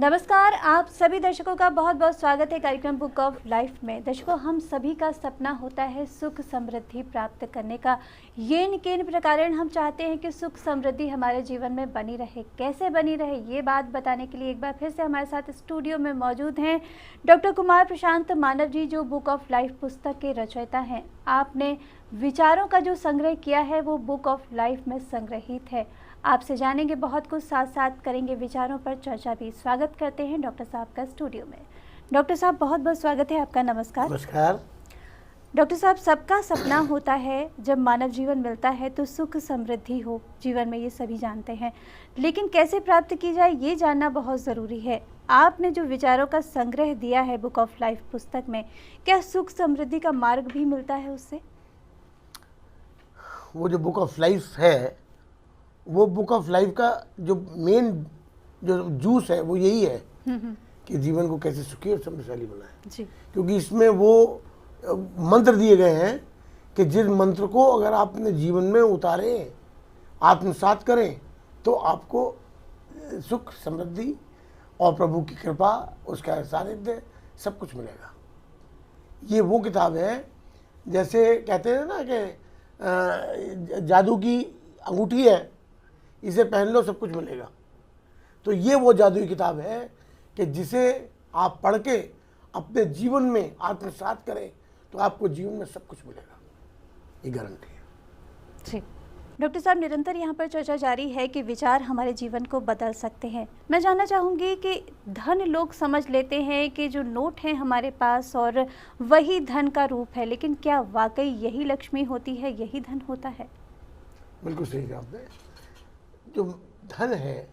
नमस्कार, आप सभी दर्शकों का बहुत बहुत स्वागत है कार्यक्रम बुक ऑफ लाइफ में। दर्शकों, हम सभी का सपना होता है सुख समृद्धि प्राप्त करने का। येन केन प्रकारेण हम चाहते हैं कि सुख समृद्धि हमारे जीवन में बनी रहे। कैसे बनी रहे ये बात बताने के लिए एक बार फिर से हमारे साथ स्टूडियो में मौजूद हैं डॉक्टर कुमार प्रशांत मानव जी, जो बुक ऑफ लाइफ पुस्तक के रचयिता हैं। आपने विचारों का जो संग्रह किया है वो बुक ऑफ लाइफ में संग्रहित है। आपसे जानेंगे बहुत कुछ, साथ साथ करेंगे विचारों पर चर्चा भी। स्वागत करते हैं डॉक्टर साहब का स्टूडियो में। डॉक्टर साहब, बहुत बहुत स्वागत है आपका। नमस्कार। नमस्कार। डॉक्टर साहब, सबका सपना होता है जब मानव जीवन मिलता है तो सुख समृद्धि हो जीवन में, ये सभी जानते हैं, लेकिन कैसे प्राप्त की जाए ये जानना बहुत ज़रूरी है। आपने जो विचारों का संग्रह दिया है बुक ऑफ लाइफ पुस्तक में, क्या सुख समृद्धि का मार्ग भी मिलता है उससे? वो जो बुक ऑफ लाइफ है, वो बुक ऑफ लाइफ का जो मेन जो जूस है वो यही है कि जीवन को कैसे सुखी और समृद्धशाली बनाए जी। क्योंकि इसमें वो मंत्र दिए गए हैं कि जिस मंत्र को अगर आप अपने जीवन में उतारें, आत्मसात करें, तो आपको सुख समृद्धि और प्रभु की कृपा, उसका सानिध्य, सब कुछ मिलेगा। ये वो किताब है, जैसे कहते हैं ना कि जादू की अंगूठी है, इसे पहन लो सब कुछ मिलेगा। तो ये वो जादुई किताब है कि जिसे आप पढ़ के अपने जीवन में आत्मसात करें तो आपको जीवन में सब कुछ मिलेगा, ये गारंटी है। जी डॉक्टर साहब, निरंतर यहाँ पर चर्चा जारी है कि विचार हमारे जीवन को बदल सकते हैं। मैं जानना चाहूँगी कि धन लोग समझ लेते हैं कि जो नोट हैं हमारे पास और वही धन का रूप है, लेकिन क्या वाकई यही लक्ष्मी होती है, यही धन होता है? बिल्कुल सही कहा आपने। जो धन है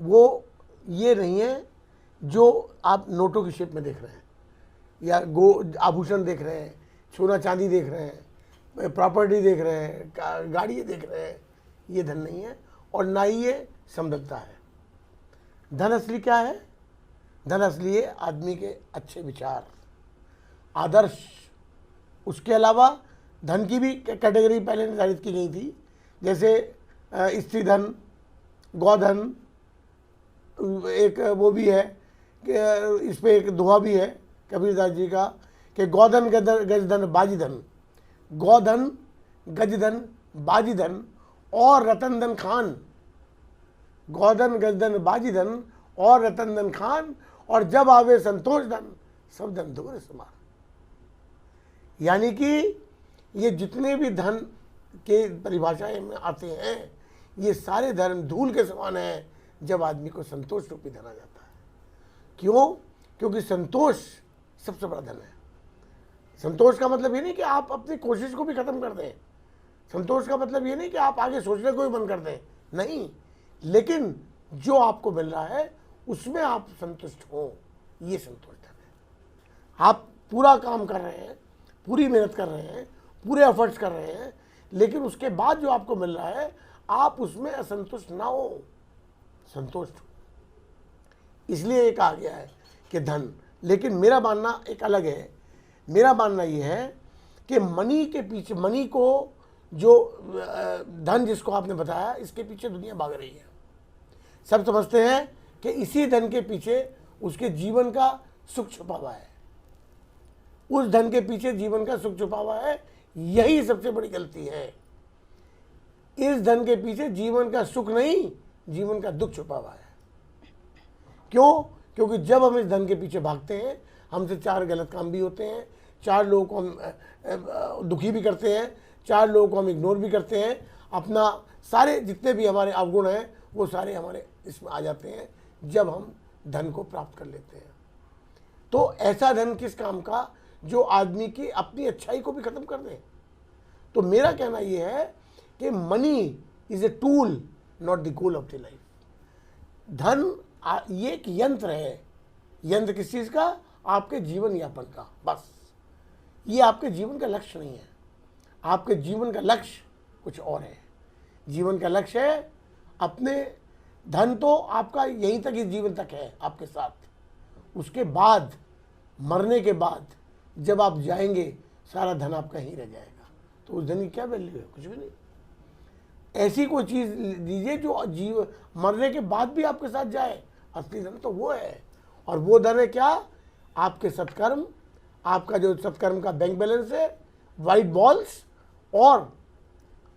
वो ये नहीं है जो आप नोटों की शेप में देख रहे हैं या आभूषण देख रहे हैं, सोना चांदी देख रहे हैं, प्रॉपर्टी देख रहे हैं, गाड़ी देख रहे हैं, ये धन नहीं है और ना ही ये समृद्धता है। धन असली क्या है? धन असली है आदमी के अच्छे विचार, आदर्श। उसके अलावा धन की भी कैटेगरी पहले निर्धारित की गई थी, जैसे स्त्री धन, गौधन, एक वो भी है कि इस पे एक दोहा भी है कबीरदास जी का कि गौधन गजधन बाजीधन, गौधन गजधन बाजीधन और रतन धन खान, गौधन गजधन बाजीधन और रतन धन खान, और जब आवे संतोष धन सब धन दोहरे समान। यानी कि ये जितने भी धन के परिभाषाएं में आते हैं, ये सारे धर्म धूल के समान है जब आदमी को संतोष रूपी धन आ जाता है। क्यों? क्योंकि संतोष सबसे बड़ा धन है। संतोष का मतलब ये नहीं कि आप अपनी कोशिश को भी खत्म कर दें, संतोष का मतलब ये नहीं कि आप आगे सोचने को भी बंद कर दें, नहीं, लेकिन जो आपको मिल रहा है उसमें आप संतुष्ट हो, ये संतोष धन है। आप पूरा काम कर रहे हैं, पूरी मेहनत कर रहे हैं, पूरे एफर्ट्स कर रहे हैं, लेकिन उसके बाद जो आपको मिल रहा है आप उसमें असंतुष्ट ना हो, संतुष्ट हो। इसलिए एक आ गया है कि धन। लेकिन मेरा मानना एक अलग है। मेरा मानना ये है कि मनी के पीछे, मनी को जो धन जिसको आपने बताया, इसके पीछे दुनिया भाग रही है। सब समझते हैं कि इसी धन के पीछे उसके जीवन का सुख छुपा हुआ है, उस धन के पीछे जीवन का सुख छुपा हुआ है। यही सबसे बड़ी गलती है। इस धन के पीछे जीवन का सुख नहीं, जीवन का दुख छुपा हुआ है। क्यों? क्योंकि जब हम इस धन के पीछे भागते हैं, हमसे 4 गलत काम भी होते हैं, 4 लोगों को हम दुखी भी करते हैं, 4 लोगों को हम इग्नोर भी करते हैं। अपना सारे जितने भी हमारे अवगुण हैं वो सारे हमारे इसमें आ जाते हैं जब हम धन को प्राप्त कर लेते हैं। तो ऐसा धन किस काम का जो आदमी की अपनी अच्छाई को भी खत्म कर दे। तो मेरा कहना यह है कि money is a tool, not the goal of the life. धन ये एक यंत्र है। यंत्र किस चीज़ का? आपके जीवन यापन का, बस। ये आपके जीवन का लक्ष्य नहीं है। आपके जीवन का लक्ष्य कुछ और है। जीवन का लक्ष्य है अपने, धन तो आपका यहीं तक, इस जीवन तक है आपके साथ। उसके बाद, मरने के बाद जब आप जाएंगे, सारा धन आपका ही रह जाएगा। तो उस धन की क्या वैल्यू है? कुछ भी नहीं। ऐसी कोई चीज़ दीजिए जो मरने के बाद भी आपके साथ जाए, असली धन तो वो है। और वो धन है क्या? आपके सत्कर्म, आपका जो सत्कर्म का बैंक बैलेंस है, वाइट बॉल्स और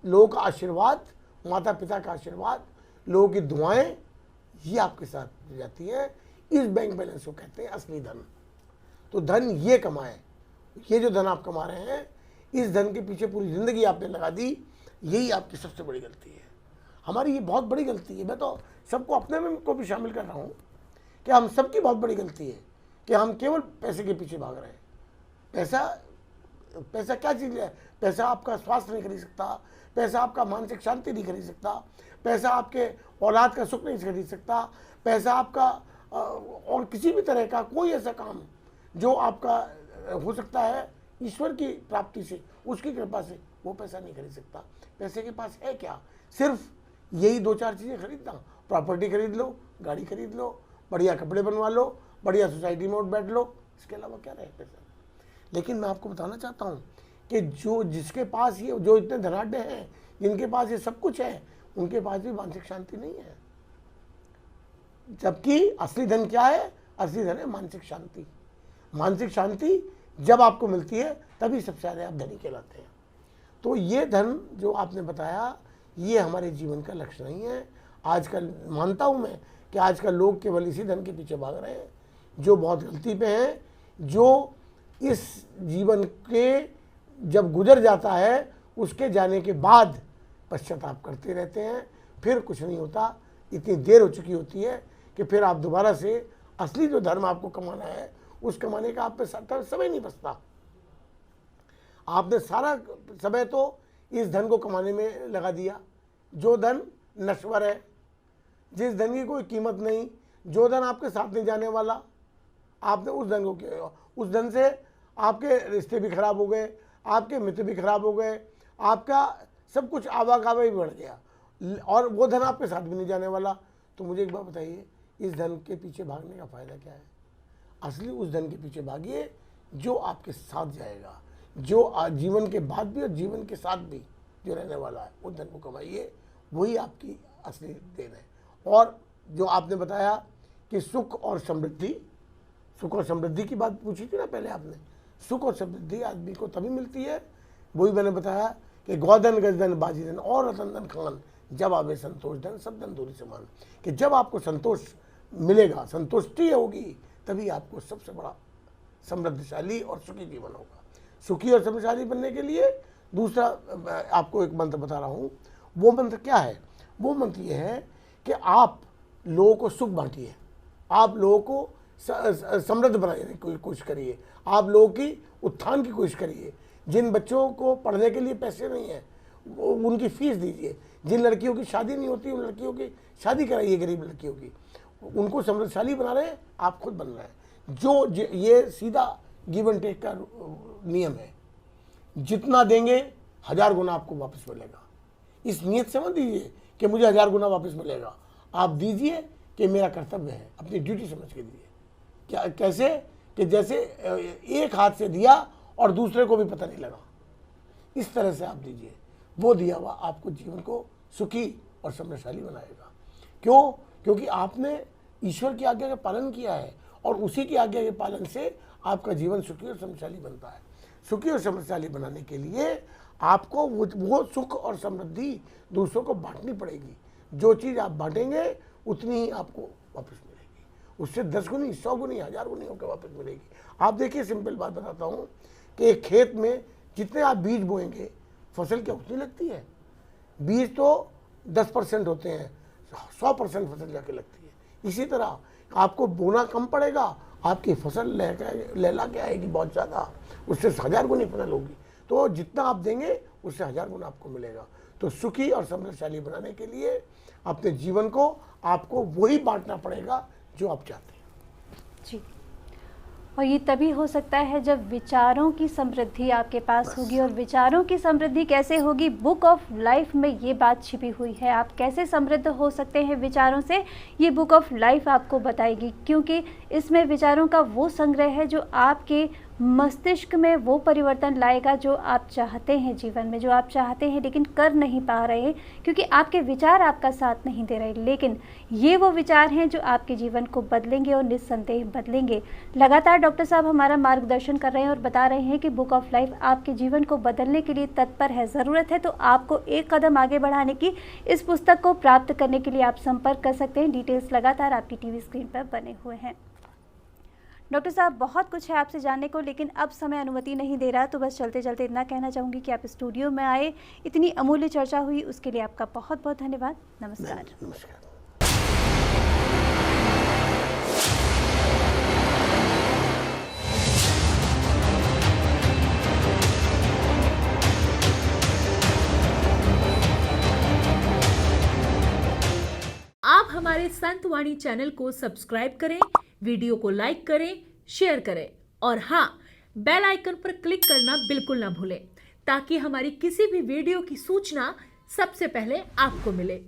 लोगों का आशीर्वाद, माता पिता का आशीर्वाद, लोगों की दुआएं, ये आपके साथ जाती है। इस बैंक बैलेंस को कहते हैं असली धन। तो धन ये कमाए, ये जो धन आप कमा रहे हैं, इस धन के पीछे पूरी ज़िंदगी आपने लगा दी, यही आपकी सबसे बड़ी गलती है। हमारी ये बहुत बड़ी गलती है। मैं तो सबको अपने में को भी शामिल कर रहा हूँ कि हम सबकी बहुत बड़ी गलती है कि हम केवल पैसे के पीछे भाग रहे हैं। पैसा क्या चीज़ है? पैसा आपका स्वास्थ्य नहीं खरीद सकता, पैसा आपका मानसिक शांति नहीं खरीद सकता, पैसा आपके औलाद का सुख नहीं खरीद सकता, पैसा आपका और किसी भी तरह का कोई ऐसा काम जो आपका हो सकता है ईश्वर की प्राप्ति से, उसकी कृपा से, वो पैसा नहीं खरीद सकता। पैसे के पास है क्या? सिर्फ यही 2-4 चीज़ें खरीदना। प्रॉपर्टी खरीद लो, गाड़ी खरीद लो, बढ़िया कपड़े बनवा लो, बढ़िया सोसाइटी में बैठ लो, इसके अलावा क्या रहे पैसा? लेकिन मैं आपको बताना चाहता हूँ कि जिसके पास ये, जो इतने धनाढ्य हैं, जिनके पास ये सब कुछ है, उनके पास भी मानसिक शांति नहीं है। जबकि असली धन क्या है? असली धन है मानसिक शांति। मानसिक शांति जब आपको मिलती है तभी सबसे ज़्यादा आप धनी कहलाते हैं। तो ये धन जो आपने बताया, ये हमारे जीवन का लक्ष्य नहीं है। आजकल मानता हूँ मैं कि आजकल लोग केवल इसी धन के पीछे भाग रहे हैं, जो बहुत गलती पे हैं, जो इस जीवन के जब गुजर जाता है उसके जाने के बाद पश्चाताप करते रहते हैं। फिर कुछ नहीं होता, इतनी देर हो चुकी होती है कि फिर आप दोबारा से असली जो धर्म आपको कमाना है, उस कमाने का आप पे समय नहीं बचता। आपने सारा समय तो इस धन को कमाने में लगा दिया, जो धन नश्वर है, जिस धन की कोई कीमत नहीं, जो धन आपके साथ नहीं जाने वाला, आपने उस धन को किया। उस धन से आपके रिश्ते भी खराब हो गए, आपके मित्र भी खराब हो गए, आपका सब कुछ आवागमन भी बढ़ गया, और वो धन आपके साथ भी नहीं जाने वाला। तो मुझे एक बात बताइए, इस धन के पीछे भागने का फ़ायदा क्या है? असली उस धन के पीछे भागिए जो आपके साथ जाएगा, जो जीवन के बाद भी और जीवन के साथ भी जो रहने वाला है, उस धन को कमाइए, वही आपकी असली देन है। और जो आपने बताया कि सुख और समृद्धि की बात पूछी थी ना पहले आपने, सुख और समृद्धि आदमी को तभी मिलती है, वही मैंने बताया कि गौधन गजधन बाजीधन और रतन धन खान, जब आवे संतोष धन सब धन दूरी समान। कि जब आपको संतोष मिलेगा, संतुष्टि होगी, तभी आपको सबसे बड़ा समृद्धशाली और सुखी जीवन होगा। सुखी और समृद्धशाली बनने के लिए दूसरा आपको एक मंत्र बता रहा हूँ। वो मंत्र क्या है? वो मंत्र ये है कि आप लोगों को सुख बांटिए, आप लोगों को समृद्ध बनाने की कोशिश करिए, आप लोगों की उत्थान की कोशिश करिए। जिन बच्चों को पढ़ने के लिए पैसे नहीं है, उनकी फीस दीजिए। जिन लड़कियों की शादी नहीं होती, उन लड़कियों की शादी कराइए, गरीब लड़कियों की। उनको समृद्धशाली बना रहे हैं, आप खुद बन रहे हैं। जो ये सीधा गिव एंड टेक का नियम है। जितना देंगे 1000 गुना आपको वापस मिलेगा। इस नियत से मत दीजिए कि मुझे 1000 गुना वापस मिलेगा। आप दीजिए कि मेरा कर्तव्य है, अपनी ड्यूटी समझ के दीजिए। क्या कैसे? कि जैसे एक हाथ से दिया और दूसरे को भी पता नहीं लगा, इस तरह से आप दीजिए। वो दिया हुआ आपको जीवन को सुखी और समृद्धशाली बनाएगा। क्यों? क्योंकि आपने ईश्वर की आज्ञा का पालन किया है, और उसी की आज्ञा के पालन से आपका जीवन सुखी और समृद्धशाली बनता है। सुखी और समृद्धशाली बनाने के लिए आपको वो सुख और समृद्धि दूसरों को बांटनी पड़ेगी। जो चीज़ आप बांटेंगे उतनी ही आपको वापस मिलेगी, उससे 10 गुनी, 100 गुनी, 1000 गुनी होकर वापस मिलेगी। आप देखिए, सिंपल बात बताता हूँ कि एक खेत में जितने आप बीज बोएंगे, फसल क्या उतनी लगती है? बीज तो 10% होते हैं, 100% फसल जाके लगती है। इसी तरह आपको बोना कम पड़ेगा, आपकी फसल लहला के आएगी बहुत ज़्यादा, उससे 1000 गुनी फसल होगी। तो जितना आप देंगे उससे 1000 गुना आपको मिलेगा। तो सुखी और समृद्धशाली बनाने के लिए अपने जीवन को आपको वही बांटना पड़ेगा जो आप चाहते हैं। जी, और ये तभी हो सकता है जब विचारों की समृद्धि आपके पास होगी। और विचारों की समृद्धि कैसे होगी? बुक ऑफ लाइफ में ये बात छिपी हुई है। आप कैसे समृद्ध हो सकते हैं विचारों से, ये बुक ऑफ लाइफ आपको बताएगी, क्योंकि इसमें विचारों का वो संग्रह है जो आपके मस्तिष्क में वो परिवर्तन लाएगा जो आप चाहते हैं जीवन में, जो आप चाहते हैं लेकिन कर नहीं पा रहे क्योंकि आपके विचार आपका साथ नहीं दे रहे। लेकिन ये वो विचार हैं जो आपके जीवन को बदलेंगे और निस्संदेह बदलेंगे। लगातार डॉक्टर साहब हमारा मार्गदर्शन कर रहे हैं और बता रहे हैं कि बुक ऑफ लाइफ आपके जीवन को बदलने के लिए तत्पर है। ज़रूरत है तो आपको एक कदम आगे बढ़ाने की। इस पुस्तक को प्राप्त करने के लिए आप संपर्क कर सकते हैं। डिटेल्स लगातार आपकी टीवी स्क्रीन पर बने हुए हैं। डॉक्टर साहब, बहुत कुछ है आपसे जानने को, लेकिन अब समय अनुमति नहीं दे रहा, तो बस चलते चलते इतना कहना चाहूँगी कि आप स्टूडियो में आए, इतनी अमूल्य चर्चा हुई, उसके लिए आपका बहुत बहुत धन्यवाद। नमस्कार। नमस्कार। आप हमारे संतवाणी चैनल को सब्सक्राइब करें, वीडियो को लाइक करें, शेयर करें और हाँ, बेल आइकन पर क्लिक करना बिल्कुल ना भूलें ताकि हमारी किसी भी वीडियो की सूचना सबसे पहले आपको मिले।